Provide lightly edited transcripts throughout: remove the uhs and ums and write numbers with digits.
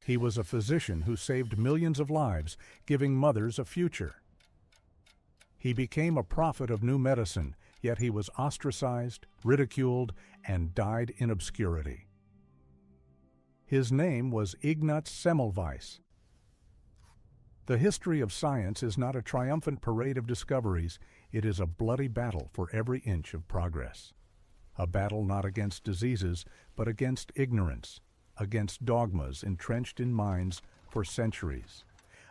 He was a physician who saved millions of lives, giving mothers a future. He became a prophet of new medicine, yet he was ostracized, ridiculed, and died in obscurity. His name was Ignaz Semmelweis. The history of science is not a triumphant parade of discoveries, it is a bloody battle for every inch of progress. A battle not against diseases, but against ignorance, against dogmas entrenched in minds for centuries,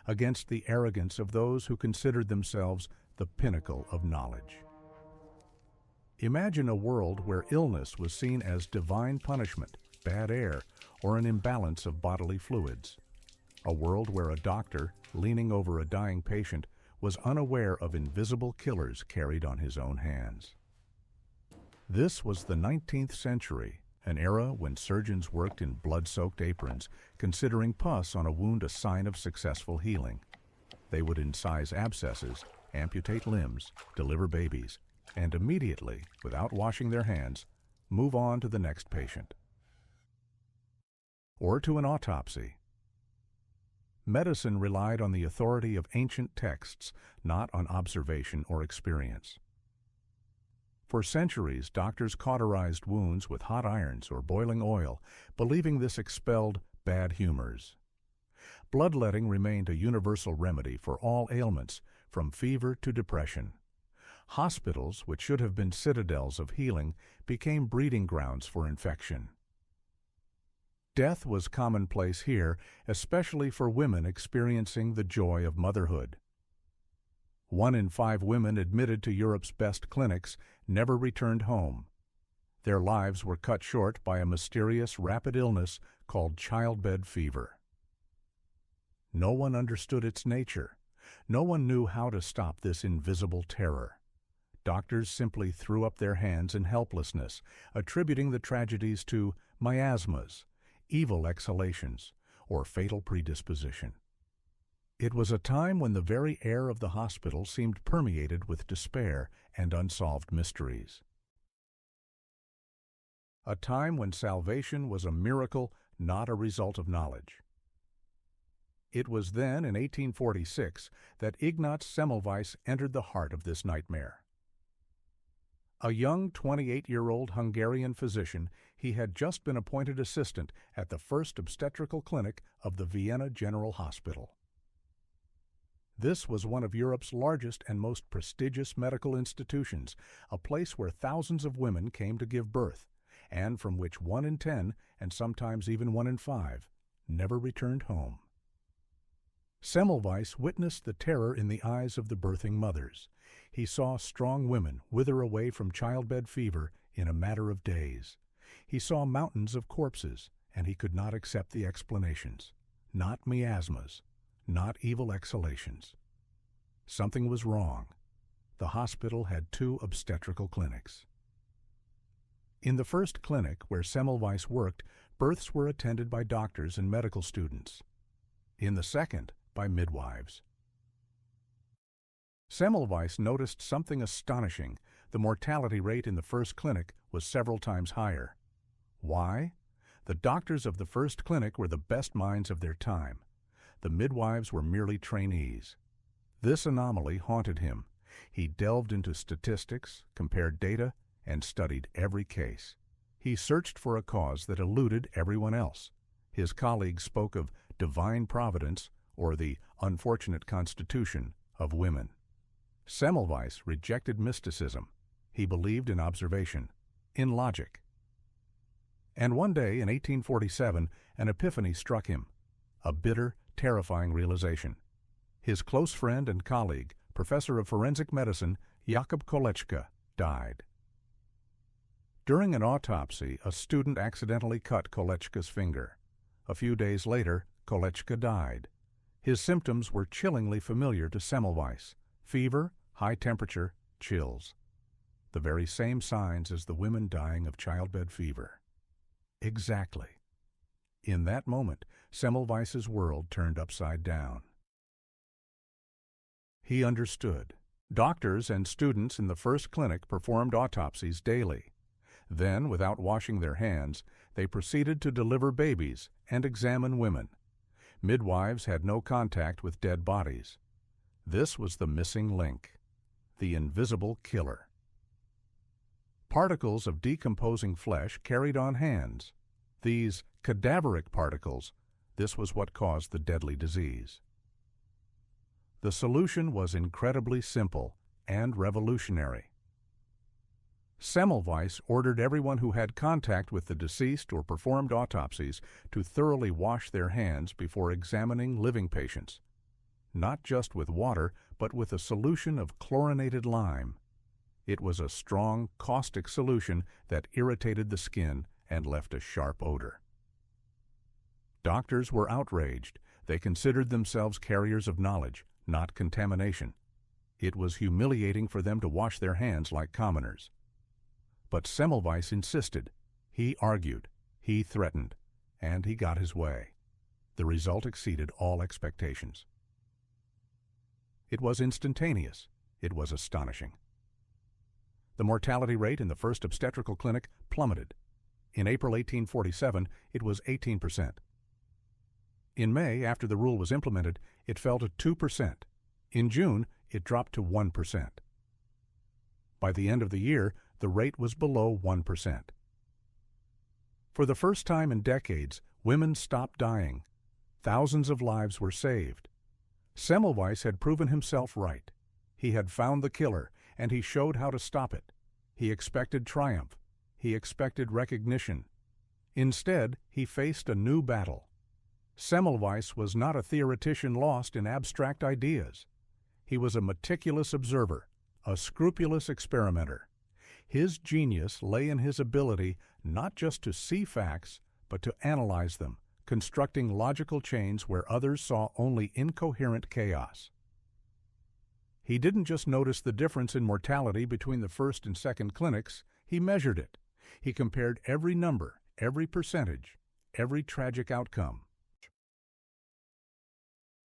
against the arrogance of those who considered themselves the pinnacle of knowledge. Imagine a world where illness was seen as divine punishment, bad air, or an imbalance of bodily fluids. A world where a doctor, leaning over a dying patient, was unaware of invisible killers carried on his own hands. This was the 19th century, an era when surgeons worked in blood-soaked aprons, considering pus on a wound a sign of successful healing. They would incise abscesses, amputate limbs, deliver babies, and immediately, without washing their hands, move on to the next patient. Or to an autopsy. Medicine relied on the authority of ancient texts, not on observation or experience. For centuries, doctors cauterized wounds with hot irons or boiling oil, believing this expelled bad humors. Bloodletting remained a universal remedy for all ailments, from fever to depression. Hospitals, which should have been citadels of healing, became breeding grounds for infection. Death was commonplace here, especially for women experiencing the joy of motherhood. 1 in 5 women admitted to Europe's best clinics never returned home. Their lives were cut short by a mysterious rapid illness called childbed fever. No one understood its nature. No one knew how to stop this invisible terror. Doctors simply threw up their hands in helplessness, attributing the tragedies to miasmas, evil exhalations, or fatal predisposition. It was a time when the very air of the hospital seemed permeated with despair and unsolved mysteries. A time when salvation was a miracle, not a result of knowledge. It was then, in 1846, that Ignaz Semmelweis entered the heart of this nightmare. A young 28-year-old Hungarian physician, he had just been appointed assistant at the first obstetrical clinic of the Vienna General Hospital. This was one of Europe's largest and most prestigious medical institutions, a place where thousands of women came to give birth, and from which 1 in 10, and sometimes even 1 in 5, never returned home. Semmelweis witnessed the terror in the eyes of the birthing mothers. He saw strong women wither away from childbed fever in a matter of days. He saw mountains of corpses, and he could not accept the explanations. Not miasmas, not evil exhalations. Something was wrong. The hospital had 2 obstetrical clinics. In the first clinic, where Semmelweis worked, births were attended by doctors and medical students. In the second, by midwives. Semmelweis noticed something astonishing. The mortality rate in the first clinic was several times higher. Why? The doctors of the first clinic were the best minds of their time. The midwives were merely trainees. This anomaly haunted him. He delved into statistics, compared data, and studied every case. He searched for a cause that eluded everyone else. His colleagues spoke of divine providence or the unfortunate constitution of women. Semmelweis rejected mysticism. He believed in observation, in logic. And one day in 1847, an epiphany struck him, a bitter, terrifying realization. His close friend and colleague, professor of forensic medicine, Jakob Kolečka, died. During an autopsy, a student accidentally cut Kolečka's finger. A few days later, Kolečka died. His symptoms were chillingly familiar to Semmelweis: fever, high temperature, chills. The very same signs as the women dying of childbed fever. Exactly. In that moment, Semmelweis's world turned upside down. He understood. Doctors and students in the first clinic performed autopsies daily. Then, without washing their hands, they proceeded to deliver babies and examine women. Midwives had no contact with dead bodies. This was the missing link, the invisible killer. Particles of decomposing flesh carried on hands. These cadaveric particles, this was what caused the deadly disease. The solution was incredibly simple and revolutionary. Semmelweis ordered everyone who had contact with the deceased or performed autopsies to thoroughly wash their hands before examining living patients, not just with water, but with a solution of chlorinated lime. It was a strong, caustic solution that irritated the skin and left a sharp odor. Doctors were outraged. They considered themselves carriers of knowledge, not contamination. It was humiliating for them to wash their hands like commoners. But Semmelweis insisted. He argued, he threatened, and he got his way. The result exceeded all expectations. It was instantaneous. It was astonishing. The mortality rate in the first obstetrical clinic plummeted. In April 1847, it was 18%. In May, after the rule was implemented, it fell to 2%. In June, it dropped to 1%. By the end of the year, the rate was below 1%. For the first time in decades, women stopped dying. Thousands of lives were saved. Semmelweis had proven himself right. He had found the killer, and he showed how to stop it. He expected triumph. He expected recognition. Instead, he faced a new battle. Semmelweis was not a theoretician lost in abstract ideas. He was a meticulous observer, a scrupulous experimenter. His genius lay in his ability not just to see facts, but to analyze them, constructing logical chains where others saw only incoherent chaos. He didn't just notice the difference in mortality between the first and second clinics, he measured it. He compared every number, every percentage, every tragic outcome.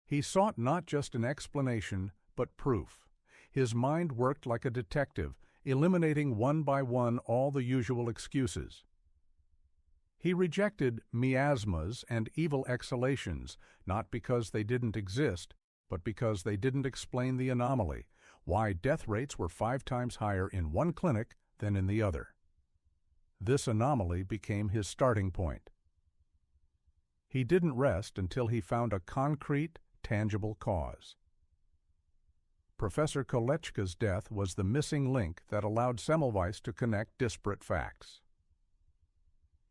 He sought not just an explanation, but proof. His mind worked like a detective, eliminating one by one all the usual excuses. He rejected miasmas and evil exhalations, not because they didn't exist, but because they didn't explain the anomaly, why death rates were 5 times higher in one clinic than in the other. This anomaly became his starting point. He didn't rest until he found a concrete, tangible cause. Professor Kolechka's death was the missing link that allowed Semmelweis to connect disparate facts.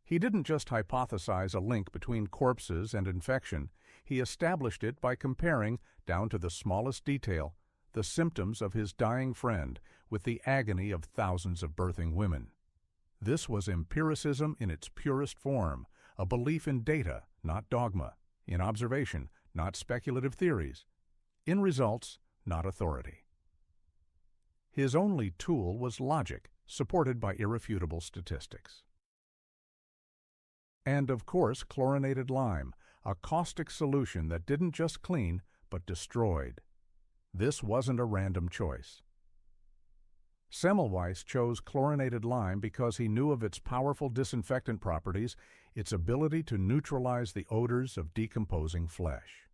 He didn't just hypothesize a link between corpses and infection, he established it by comparing, down to the smallest detail, the symptoms of his dying friend with the agony of thousands of birthing women. This was empiricism in its purest form, a belief in data, not dogma, in observation, not speculative theories, in results, not authority. His only tool was logic, supported by irrefutable statistics. And of course, chlorinated lime, a caustic solution that didn't just clean, but destroyed. This wasn't a random choice. Semmelweis chose chlorinated lime because he knew of its powerful disinfectant properties, its ability to neutralize the odors of decomposing flesh.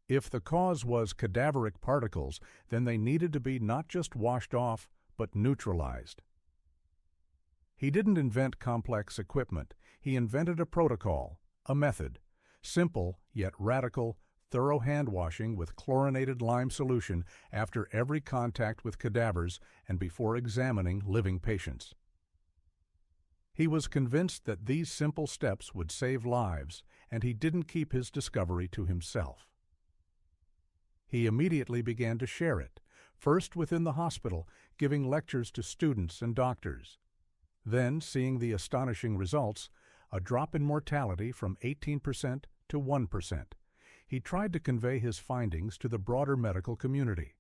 If the cause was cadaveric particles, then they needed to be not just washed off, but neutralized. He didn't invent complex equipment. He invented a protocol, a method, simple yet radical, thorough hand-washing with chlorinated lime solution after every contact with cadavers and before examining living patients. He was convinced that these simple steps would save lives, and he didn't keep his discovery to himself. He immediately began to share it, first within the hospital, giving lectures to students and doctors. Then, seeing the astonishing results, a drop in mortality from 18% to 1%, he tried to convey his findings to the broader medical community.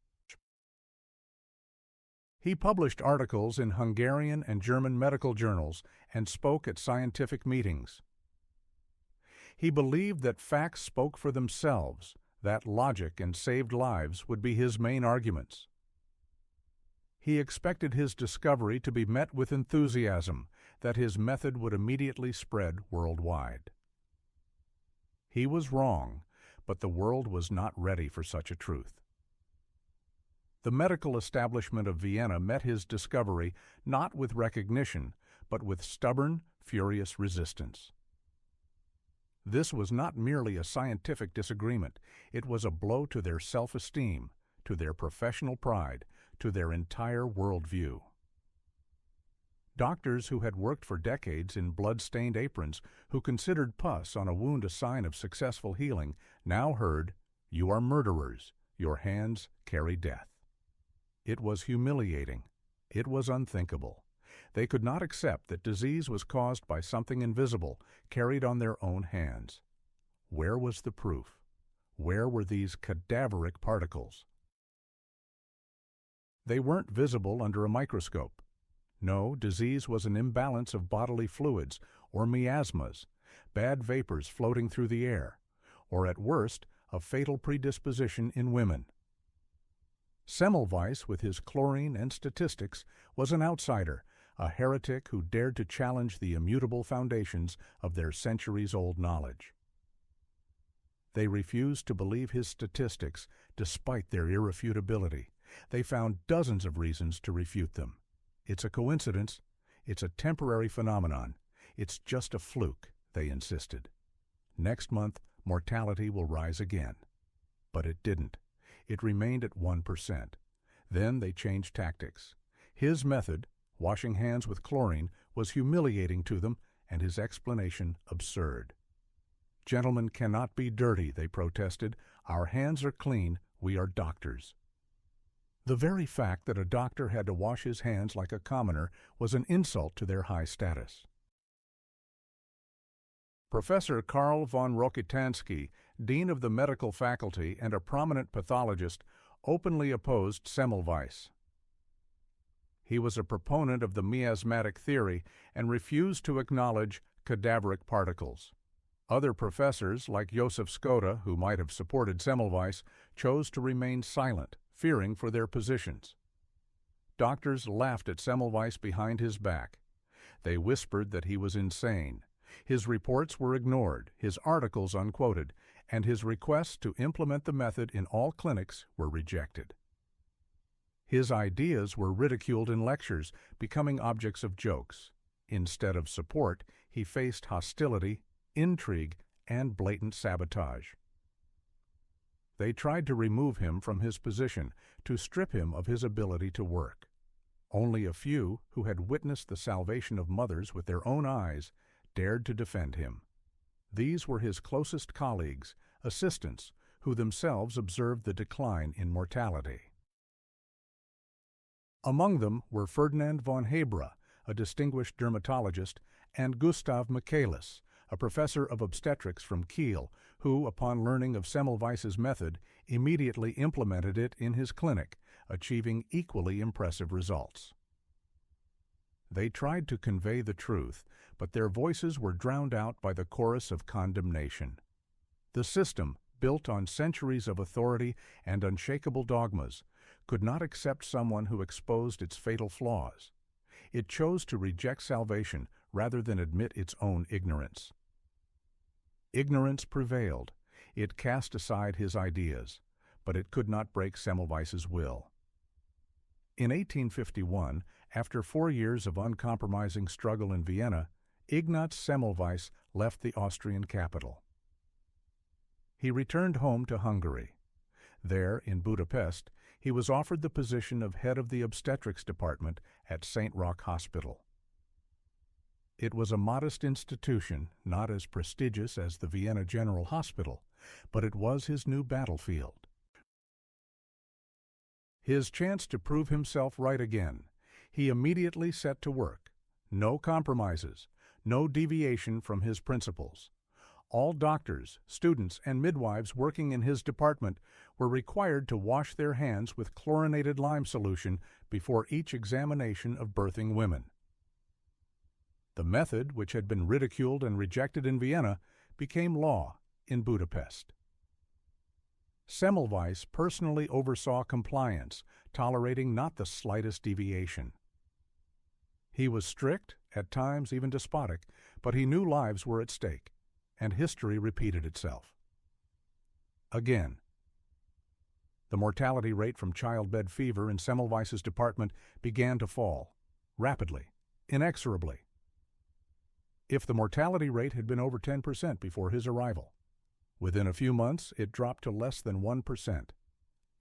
He published articles in Hungarian and German medical journals and spoke at scientific meetings. He believed that facts spoke for themselves, that logic and saved lives would be his main arguments. He expected his discovery to be met with enthusiasm, that his method would immediately spread worldwide. He was wrong, but the world was not ready for such a truth. The medical establishment of Vienna met his discovery not with recognition, but with stubborn, furious resistance. This was not merely a scientific disagreement, it was a blow to their self-esteem, to their professional pride, to their entire worldview. Doctors who had worked for decades in blood-stained aprons, who considered pus on a wound a sign of successful healing, now heard, "You are murderers, your hands carry death." It was humiliating. It was unthinkable. They could not accept that disease was caused by something invisible, carried on their own hands. Where was the proof? Where were these cadaveric particles? They weren't visible under a microscope. No, disease was an imbalance of bodily fluids, or miasmas, bad vapors floating through the air, or at worst, a fatal predisposition in women. Semmelweis, with his chlorine and statistics, was an outsider, a heretic who dared to challenge the immutable foundations of their centuries-old knowledge. They refused to believe his statistics, despite their irrefutability. They found dozens of reasons to refute them. It's a coincidence. It's a temporary phenomenon. It's just a fluke, they insisted. Next month, mortality will rise again. But it didn't. It remained at 1%. Then they changed tactics. His method, washing hands with chlorine, was humiliating to them, and his explanation absurd. "Gentlemen cannot be dirty," they protested. "Our hands are clean. We are doctors." The very fact that a doctor had to wash his hands like a commoner was an insult to their high status. Professor Karl von Rokitansky, dean of the medical faculty and a prominent pathologist, openly opposed Semmelweis. He was a proponent of the miasmatic theory and refused to acknowledge cadaveric particles. Other professors, like Joseph Skoda, who might have supported Semmelweis, chose to remain silent, fearing for their positions. Doctors laughed at Semmelweis behind his back. They whispered that he was insane. His reports were ignored, his articles unquoted, and his requests to implement the method in all clinics were rejected. His ideas were ridiculed in lectures, becoming objects of jokes. Instead of support, he faced hostility, intrigue, and blatant sabotage. They tried to remove him from his position, to strip him of his ability to work. Only a few, who had witnessed the salvation of mothers with their own eyes, dared to defend him. These were his closest colleagues, assistants, who themselves observed the decline in mortality. Among them were Ferdinand von Hebra, a distinguished dermatologist, and Gustav Michaelis, a professor of obstetrics from Kiel, who, upon learning of Semmelweis's method, immediately implemented it in his clinic, achieving equally impressive results. They tried to convey the truth, but their voices were drowned out by the chorus of condemnation. The system, built on centuries of authority and unshakable dogmas, could not accept someone who exposed its fatal flaws. It chose to reject salvation rather than admit its own ignorance. Ignorance prevailed. It cast aside his ideas, but it could not break Semmelweis's will. In 1851, after 4 years of uncompromising struggle in Vienna, Ignaz Semmelweis left the Austrian capital. He returned home to Hungary. There, in Budapest, he was offered the position of head of the obstetrics department at St. Roch Hospital. It was a modest institution, not as prestigious as the Vienna General Hospital, but it was his new battlefield. His chance to prove himself right again, he immediately set to work. No compromises, no deviation from his principles. All doctors, students, and midwives working in his department were required to wash their hands with chlorinated lime solution before each examination of birthing women. The method, which had been ridiculed and rejected in Vienna, became law in Budapest. Semmelweis personally oversaw compliance, tolerating not the slightest deviation. He was strict, at times even despotic, but he knew lives were at stake. and history repeated itself. Again, the mortality rate from childbed fever in Semmelweis's department began to fall, rapidly, inexorably. If the mortality rate had been over 10% before his arrival, within a few months it dropped to less than 1%.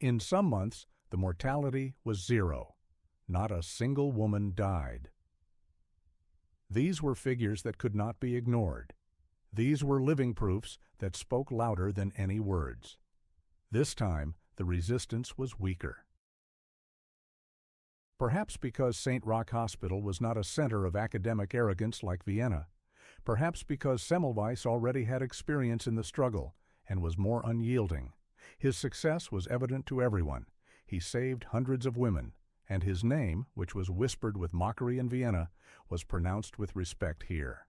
In some months, the mortality was 0. Not a single woman died. These were figures that could not be ignored. These were living proofs that spoke louder than any words. This time, the resistance was weaker. Perhaps because St. Roch Hospital was not a center of academic arrogance like Vienna, perhaps because Semmelweis already had experience in the struggle and was more unyielding, his success was evident to everyone. He saved hundreds of women, and his name, which was whispered with mockery in Vienna, was pronounced with respect here.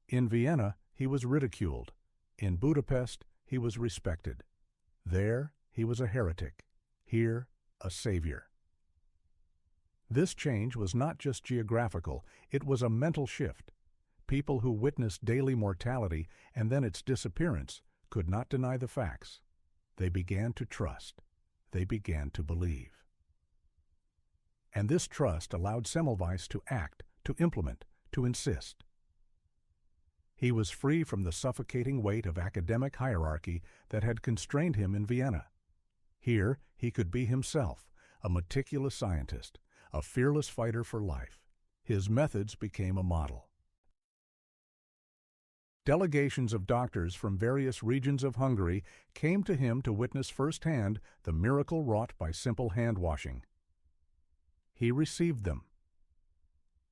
In Vienna, he was ridiculed. In Budapest, he was respected. There, he was a heretic. Here, a savior. This change was not just geographical, it was a mental shift. People who witnessed daily mortality and then its disappearance could not deny the facts. They began to trust. They began to believe. And this trust allowed Semmelweis to act, to implement, to insist. He was free from the suffocating weight of academic hierarchy that had constrained him in Vienna. Here, he could be himself, a meticulous scientist, a fearless fighter for life. His methods became a model. Delegations of doctors from various regions of Hungary came to him to witness firsthand the miracle wrought by simple hand-washing. He received them.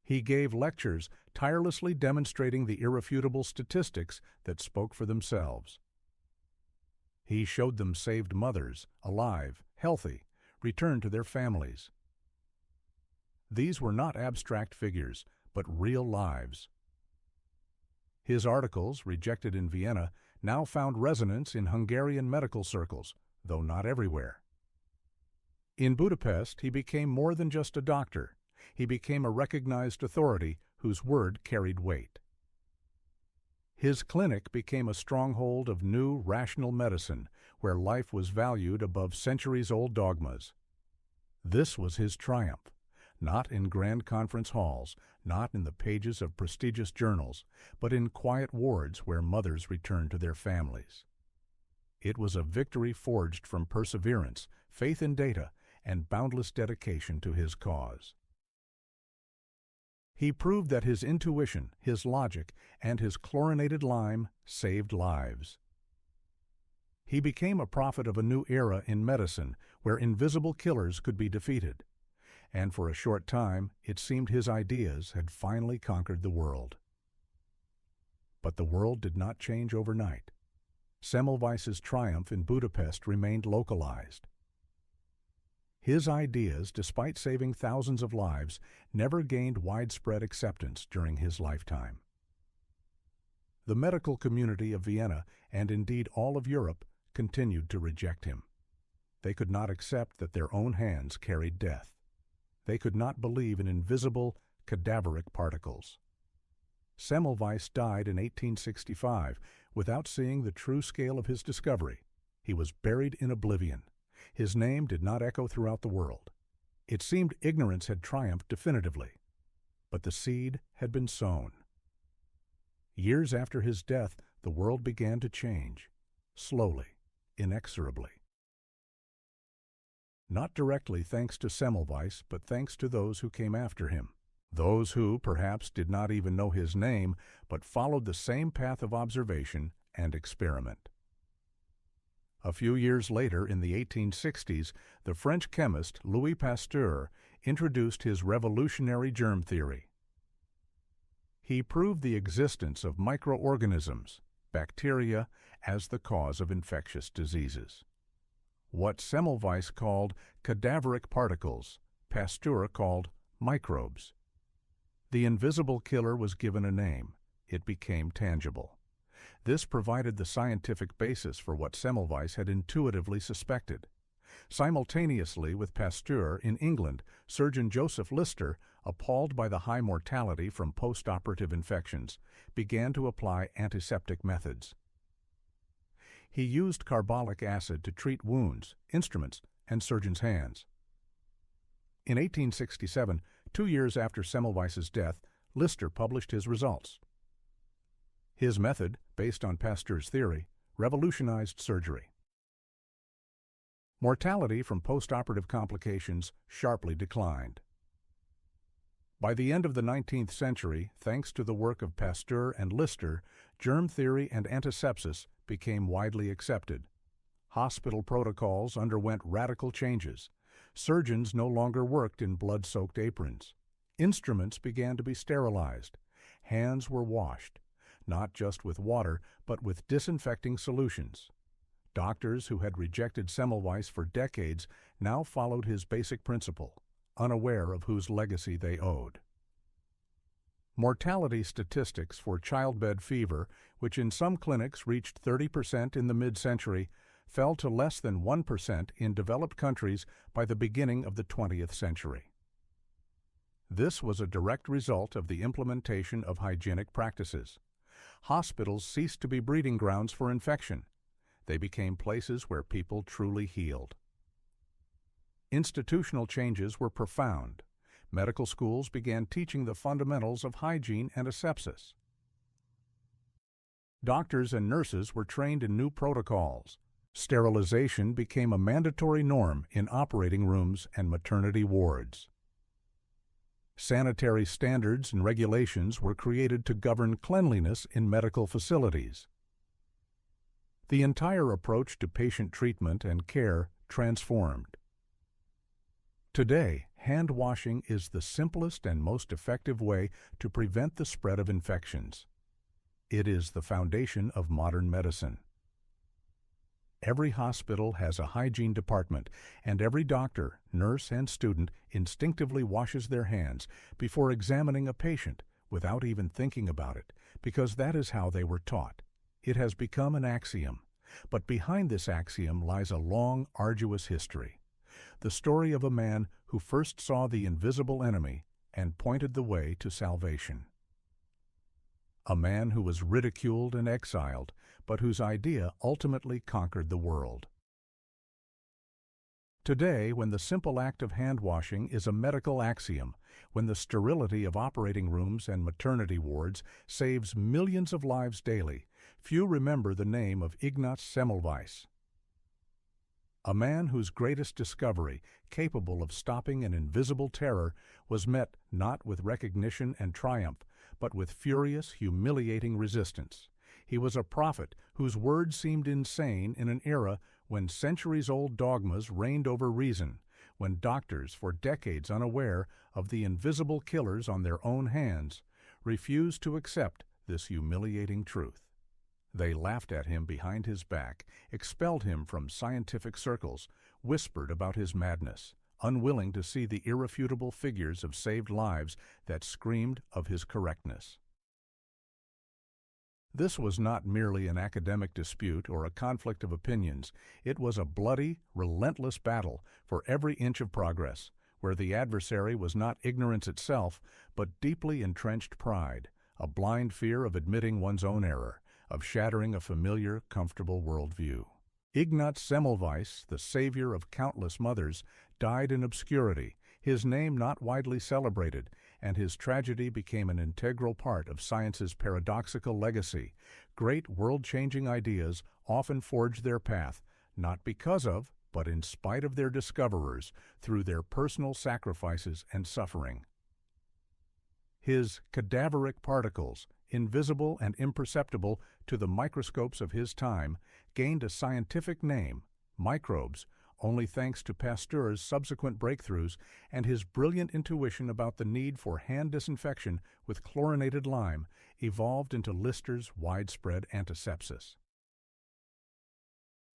He gave lectures tirelessly demonstrating the irrefutable statistics that spoke for themselves. He showed them saved mothers, alive, healthy, returned to their families. These were not abstract figures, but real lives. His articles, rejected in Vienna, now found resonance in Hungarian medical circles, though not everywhere. In Budapest, he became more than just a doctor. He became a recognized authority whose word carried weight. His clinic became a stronghold of new, rational medicine, where life was valued above centuries-old dogmas. This was his triumph, not in grand conference halls, not in the pages of prestigious journals, but in quiet wards where mothers returned to their families. It was a victory forged from perseverance, faith in data, and boundless dedication to his cause. He proved that his intuition, his logic, and his chlorinated lime saved lives. He became a prophet of a new era in medicine where invisible killers could be defeated. And for a short time, it seemed his ideas had finally conquered the world. But the world did not change overnight. Semmelweis's triumph in Budapest remained localized. His ideas, despite saving thousands of lives, never gained widespread acceptance during his lifetime. The medical community of Vienna, and indeed all of Europe, continued to reject him. They could not accept that their own hands carried death. They could not believe in invisible, cadaveric particles. Semmelweis died in 1865 without seeing the true scale of his discovery. He was buried in oblivion. His name did not echo throughout the world. It seemed ignorance had triumphed definitively, but the seed had been sown. Years after his death, the world began to change, slowly, inexorably. Not directly thanks to Semmelweis, but thanks to those who came after him, those who, perhaps, did not even know his name, but followed the same path of observation and experiment. A few years later, in the 1860s, the French chemist Louis Pasteur introduced his revolutionary germ theory. He proved the existence of microorganisms, bacteria, as the cause of infectious diseases. What Semmelweis called cadaveric particles, Pasteur called microbes. The invisible killer was given a name. It became tangible. This provided the scientific basis for what Semmelweis had intuitively suspected. Simultaneously with Pasteur in England, surgeon Joseph Lister, appalled by the high mortality from post-operative infections, began to apply antiseptic methods. He used carbolic acid to treat wounds, instruments, and surgeons' hands. In 1867, 2 years after Semmelweis's death, Lister published his results. His method, based on Pasteur's theory, revolutionized surgery. Mortality from post-operative complications sharply declined. By the end of the 19th century, thanks to the work of Pasteur and Lister, germ theory and antisepsis became widely accepted. Hospital protocols underwent radical changes. Surgeons no longer worked in blood-soaked aprons. Instruments began to be sterilized. Hands were washed, not just with water, but with disinfecting solutions. Doctors who had rejected Semmelweis for decades now followed his basic principle, unaware of whose legacy they owed. Mortality statistics for childbed fever, which in some clinics reached 30% in the mid-century, fell to less than 1% in developed countries by the beginning of the 20th century. This was a direct result of the implementation of hygienic practices. Hospitals ceased to be breeding grounds for infection. They became places where people truly healed. Institutional changes were profound. Medical schools began teaching the fundamentals of hygiene and asepsis. Doctors and nurses were trained in new protocols. Sterilization became a mandatory norm in operating rooms and maternity wards. Sanitary standards and regulations were created to govern cleanliness in medical facilities. The entire approach to patient treatment and care transformed. Today, hand washing is the simplest and most effective way to prevent the spread of infections. It is the foundation of modern medicine. Every hospital has a hygiene department, and every doctor, nurse, and student instinctively washes their hands before examining a patient without even thinking about it, because that is how they were taught. It has become an axiom, but behind this axiom lies a long, arduous history. The story of a man who first saw the invisible enemy and pointed the way to salvation. A man who was ridiculed and exiled, but whose idea ultimately conquered the world. Today, when the simple act of hand washing is a medical axiom, when the sterility of operating rooms and maternity wards saves millions of lives daily, few remember the name of Ignaz Semmelweis. A man whose greatest discovery, capable of stopping an invisible terror, was met not with recognition and triumph, but with furious, humiliating resistance. He was a prophet whose words seemed insane in an era when centuries-old dogmas reigned over reason, when doctors, for decades unaware of the invisible killers on their own hands, refused to accept this humiliating truth. They laughed at him behind his back, expelled him from scientific circles, whispered about his madness, unwilling to see the irrefutable figures of saved lives that screamed of his correctness. This was not merely an academic dispute or a conflict of opinions. It was a bloody, relentless battle for every inch of progress, where the adversary was not ignorance itself, but deeply entrenched pride, a blind fear of admitting one's own error, of shattering a familiar, comfortable worldview. Ignaz Semmelweis, the savior of countless mothers, died in obscurity, his name not widely celebrated, and his tragedy became an integral part of science's paradoxical legacy. Great world-changing ideas often forge their path, not because of, but in spite of their discoverers, through their personal sacrifices and suffering. His cadaveric particles, invisible and imperceptible to the microscopes of his time, gained a scientific name, microbes, only thanks to Pasteur's subsequent breakthroughs and his brilliant intuition about the need for hand disinfection with chlorinated lime, evolved into Lister's widespread antisepsis.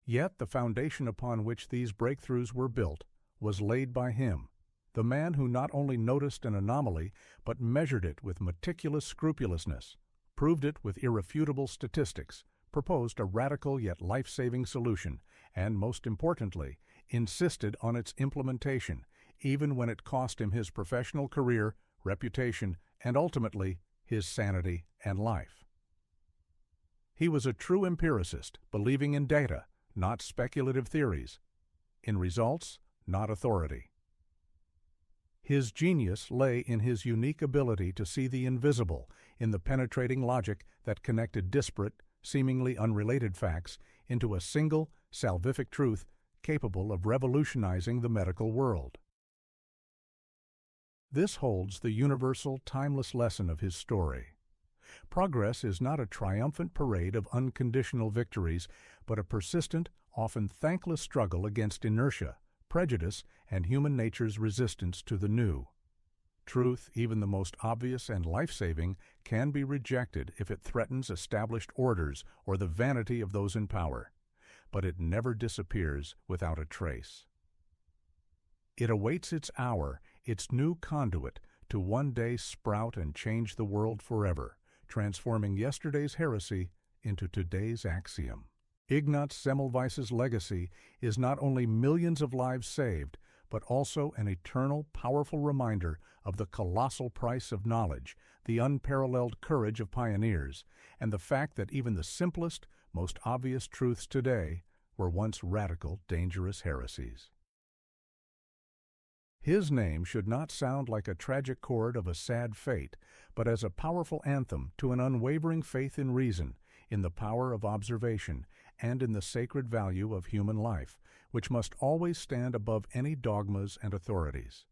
Yet the foundation upon which these breakthroughs were built was laid by him, the man who not only noticed an anomaly, but measured it with meticulous scrupulousness, proved it with irrefutable statistics, proposed a radical yet life-saving solution, and, most importantly, insisted on its implementation, even when it cost him his professional career, reputation, and ultimately his sanity and life. He was a true empiricist, believing in data, not speculative theories, in results, not authority. His genius lay in his unique ability to see the invisible, in the penetrating logic that connected disparate, seemingly unrelated facts into a single, salvific truth capable of revolutionizing the medical world. This holds the universal, timeless lesson of his story. Progress is not a triumphant parade of unconditional victories, but a persistent, often thankless struggle against inertia, prejudice, and human nature's resistance to the new. Truth, even the most obvious and life-saving, can be rejected if it threatens established orders or the vanity of those in power, but it never disappears without a trace. It awaits its hour, its new conduit, to one day sprout and change the world forever, transforming yesterday's heresy into today's axiom. Ignaz Semmelweis's legacy is not only millions of lives saved, but also an eternal, powerful reminder of the colossal price of knowledge, the unparalleled courage of pioneers, and the fact that even the simplest, most obvious truths today were once radical, dangerous heresies. His name should not sound like a tragic chord of a sad fate, but as a powerful anthem to an unwavering faith in reason, in the power of observation, and in the sacred value of human life, which must always stand above any dogmas and authorities.